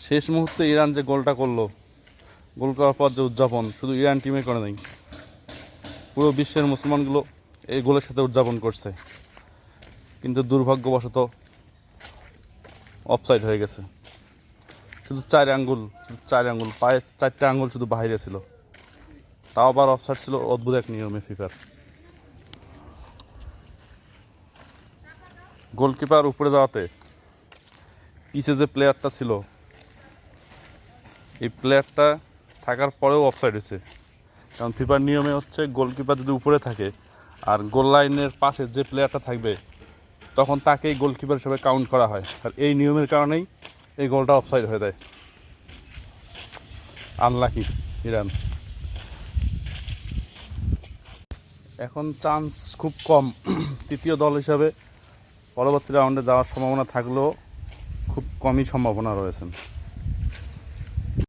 শেষ মুহূর্তে ইরান যে গোলটা করলো, গোল করার পর যে উদযাপন শুধু ইরান টিমে করে নাই, পুরো বিশ্বের মুসলমানগুলো এই গোলের সাথে উদযাপন করছে। কিন্তু দুর্ভাগ্যবশত অফসাইড হয়ে গেছে। শুধু 4 আঙ্গুল, পায়ের 4টে আঙ্গুল শুধু বাইরে ছিল, তাও আবার অফসাইড ছিল। অদ্ভুত এক নিয়মে ফিফার। গোলকিপার উপরে যাওয়াতে পিছে যে প্লেয়ারটা ছিল, এই প্লেয়ারটা থাকার পরেও অফসাইড হয়েছে। কারণ ফিফার নিয়মে হচ্ছে গোলকিপার যদি উপরে থাকে আর গোল লাইনের পাশে যে প্লেয়ারটা থাকবে, তখন তাকেই গোলকিপার হিসেবে কাউন্ট করা হয়। আর এই নিয়মের কারণেই এই গোলটা অফসাইড হয়ে যায়। Unlucky Iran. এখন চান্স খুব কম তৃতীয় দল হিসাবে পরবর্তী রাউন্ডে যাওয়ার সম্ভাবনা থাকলেও খুব কমই সম্ভাবনা রয়েছে।